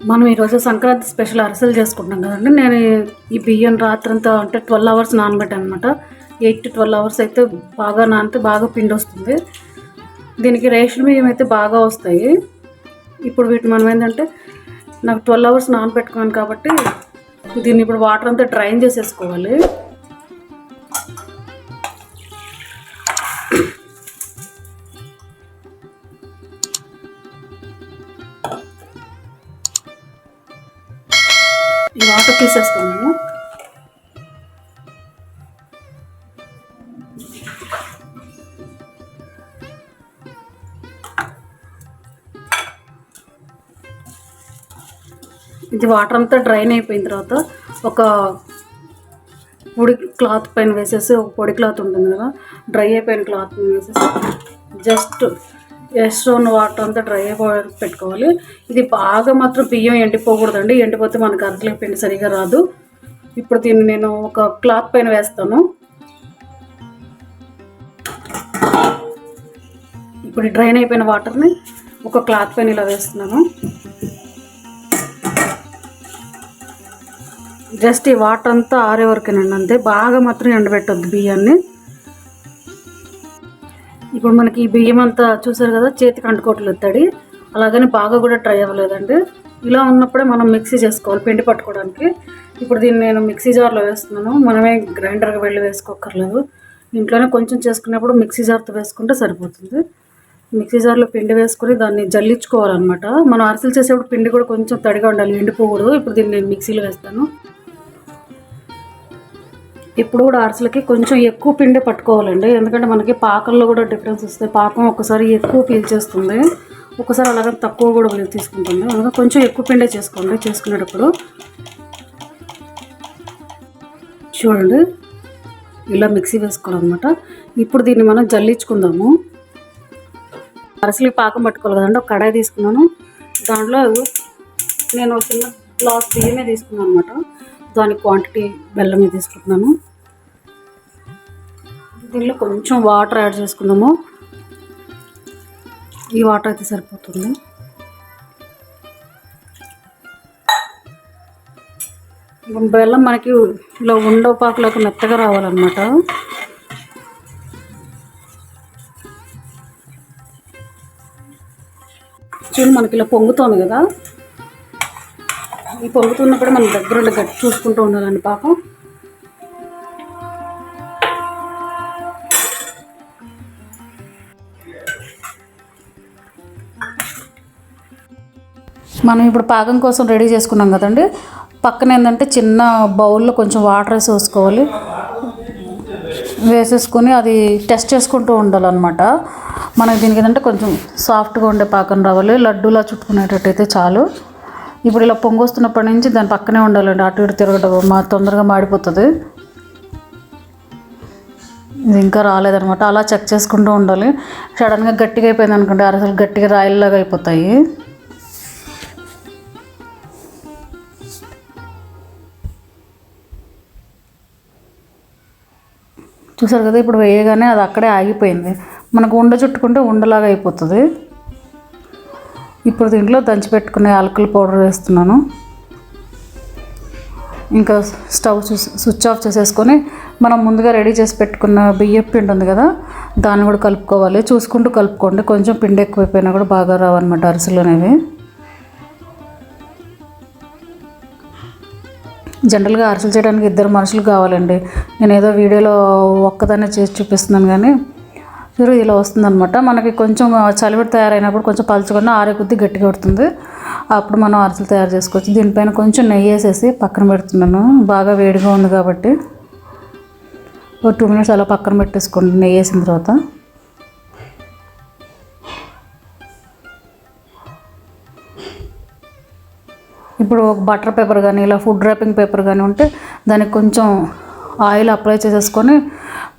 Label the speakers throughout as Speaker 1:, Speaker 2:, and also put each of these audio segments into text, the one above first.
Speaker 1: మనం ఈరోజు సంక్రాంతి స్పెషల్ అరిసెలు చేసుకుంటాం కదండి. నేను ఈ బియ్యం రాత్రంతా అంటే 12 అవర్స్ నానబెట్టాను అనమాట. 8 to 12 అవర్స్ అయితే బాగా నానితే బాగా పిండి వస్తుంది. దీనికి రేషన్ బియ్యం అయితే బాగా వస్తాయి. ఇప్పుడు వీటిని మనం ఏంటంటే నాకు 12 అవర్స్ నానబెట్టుకున్నాను కాబట్టి దీన్ని ఇప్పుడు వాటర్ అంతా డ్రైన్ చేసేసుకోవాలి. ఈ వాటర్ తీసేస్తున్నాము. ఇది వాటర్ అంతా డ్రైన్ అయిపోయిన తర్వాత ఒక పొడి క్లాత్ పైన వేసేసి, ఒక పొడి క్లాత్ ఉంటుంది కదా, డ్రై అయిపోయిన క్లాత్ వేసేసి జస్ట్ ఎక్స్ట్రా ఉన్న వాటర్ అంతా డ్రై అయిపోయి పెట్టుకోవాలి. ఇది బాగా మాత్రం బియ్యం ఎండిపోకూడదండి. ఎండిపోతే మనకు అరసలకి పిండి సరిగా రాదు. ఇప్పుడు దీన్ని నేను ఒక క్లాత్ పైన వేస్తాను. ఇప్పుడు డ్రైన్ అయిపోయిన వాటర్ని ఒక క్లాత్ పైన ఇలా వేస్తున్నాను. జస్ట్ ఈ వాటర్ అంతా ఆరే వరకేనండి, అంతే. బాగా మాత్రం ఎండబెట్టద్దు బియ్యాన్ని. ఇప్పుడు మనకి ఈ బియ్యం అంతా చూసారు కదా, చేతికి అంటుకోవట్లేదు తడి, అలాగని బాగా కూడా డ్రై అవ్వలేదండి. ఇలా ఉన్నప్పుడే మనం మిక్సీ చేసుకోవాలి పిండి పట్టుకోవడానికి. ఇప్పుడు దీన్ని నేను మిక్సీ జార్లో వేస్తున్నాను. మనమే గ్రైండర్గా వెళ్ళి వేసుకోక్కర్లేదు. ఇంట్లోనే కొంచెం చేసుకునేప్పుడు మిక్సీ జార్తో వేసుకుంటే సరిపోతుంది. మిక్సీ జార్లో పిండి వేసుకొని దాన్ని జల్లించుకోవాలన్నమాట. మనం అరిసెలు చేసేప్పుడు పిండి కూడా కొంచెం తడిగా ఉండాలి, ఎండిపోకూడదు. ఇప్పుడు దీన్ని నేను మిక్సీలో వేస్తాను. ఇప్పుడు కూడా అరిసెలకి కొంచెం ఎక్కువ పిండి పట్టుకోవాలండి, ఎందుకంటే మనకి పాకంలో కూడా డిఫరెన్స్ వస్తాయి. పాకం ఒకసారి ఎక్కువ పీల్చేస్తుంది, ఒకసారి అలాగే తక్కువ కూడా తీసుకుంటుంది. అందుకని కొంచెం ఎక్కువ పిండే చేసుకోండి చేసుకునేటప్పుడు. చూడండి, ఇలా మిక్సీ వేసుకోవాలన్నమాట. ఇప్పుడు దీన్ని మనం జల్లించుకుందాము. అరిసెలకి పాకం పట్టుకోవాలి కదండి. ఒక కడాయి తీసుకున్నాను, దాంట్లో నేను ఒక చిన్న గ్లాస్ బియ్యమే తీసుకున్నాను అనమాట. దాని క్వాంటిటీ బెల్లం తీసుకుంటున్నాను. దీనిలో కొంచెం వాటర్ యాడ్ చేసుకుందాము. ఈ వాటర్ అయితే సరిపోతుంది. బెల్లం మనకి ఇలా ఉండపాకులోకి మెత్తగా రావాలన్నమాట. చూడు, మనకి ఇలా పొంగుతోంది కదా, ఈ పొంగుతున్నప్పుడు మనం దగ్గర గట్టి చూసుకుంటూ ఉండాలండి పాకం. మనం ఇప్పుడు పాకం కోసం రెడీ చేసుకున్నాం కదండి. పక్కన ఏంటంటే చిన్న బౌల్లో కొంచెం వాటర్ వేసుకోవాలి. వేసేసుకొని అది టెస్ట్ చేసుకుంటూ ఉండాలన్నమాట. మనకి దీనికి ఏంటంటే కొంచెం సాఫ్ట్గా ఉండే పాకం రావాలి. లడ్డూలా చుట్టుకునేటట్టయితే చాలు. ఇప్పుడు ఇలా పొంగొస్తున్నప్పటి నుంచి దాని పక్కనే ఉండాలండి, అటు ఇటు తిరగడం తొందరగా మాడిపోతుంది. ఇది ఇంకా రాలేదనమాట, అలా చెక్ చేసుకుంటూ ఉండాలి. సడన్గా గట్టిగా అయిపోయింది అనుకోండి, అరిసెలు గట్టిగా రాయిల్లాగా అయిపోతాయి. చూసారు కదా, ఇప్పుడు వేయగానే అది అక్కడే ఆగిపోయింది. మనకు ఉండ చుట్టుకుంటే ఉండలాగా అయిపోతుంది. ఇప్పుడు దీంట్లో దంచిపెట్టుకునే యాలకుల పౌడర్ వేస్తున్నాను. ఇంకా స్టవ్ స్విచ్ ఆఫ్ చేసేసుకొని మనం ముందుగా రెడీ చేసి పెట్టుకున్న బియ్యం పిండి ఉంది కదా, దాన్ని కూడా కలుపుకోవాలి. చూసుకుంటూ కలుపుకోండి, కొంచెం పిండి ఎక్కువైపోయినా కూడా బాగా రావన్నమాట అరిసెలు అనేవి. జనరల్గా అరిసెలు చేయడానికి 2 మనుషులు కావాలండి. నేను ఏదో వీడియోలో ఒక్కదాన్నే చేసి చూపిస్తున్నాను కానీ చూడు ఇలా వస్తుందన్నమాట. మనకి కొంచెం చలివిడి తయారైనప్పుడు కొంచెం పలుచుకొని ఆరే కొద్దీ గట్టిగా పడుతుంది. అప్పుడు మనం అరిసెలు తయారు చేసుకోవచ్చు. దీనిపైన కొంచెం నెయ్యి వేసేసి పక్కన పెడుతున్నాను. బాగా వేడిగా ఉంది కాబట్టి ఒక 2 minutes అలా పక్కన పెట్టేసుకోండి నెయ్యి వేసిన తర్వాత. ఇప్పుడు ఒక బటర్ పేపర్ కానీ ఇలా ఫుడ్ ర్యాపింగ్ పేపర్ కానీ ఉంటే దానికి కొంచెం ఆయిల్ అప్లై చేసేసుకొని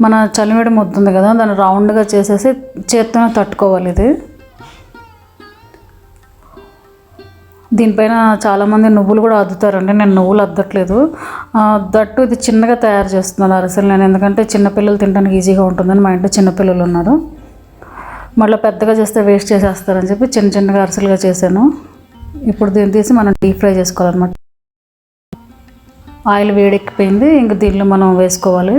Speaker 1: మన చలివిడి ముద్ద ఉంది కదా, దాన్ని రౌండ్గా చేసేసి చేత్తోనే తట్టుకోవాలి. ఇది దీనిపైన చాలామంది నువ్వులు కూడా అద్దుతారండి. నేను నువ్వులు అద్దట్లేదు. దట్టు ఇది చిన్నగా తయారు చేస్తున్నాను అరిసెలు నేను, ఎందుకంటే చిన్నపిల్లలు తినడానికి ఈజీగా ఉంటుందని. మా ఇంట్లో చిన్నపిల్లలు ఉన్నారు, మళ్ళీ పెద్దగా చేస్తే వేస్ట్ చేసేస్తారని చెప్పి చిన్న చిన్నగా అరిసెలుగా చేశాను. ఇప్పుడు దీన్ని తీసి మనం డీప్ ఫ్రై చేసుకోవాలన్నమాట. ఆయిల్ వేడెక్కిపోయింది, ఇంక దీనిలో మనం వేసుకోవాలి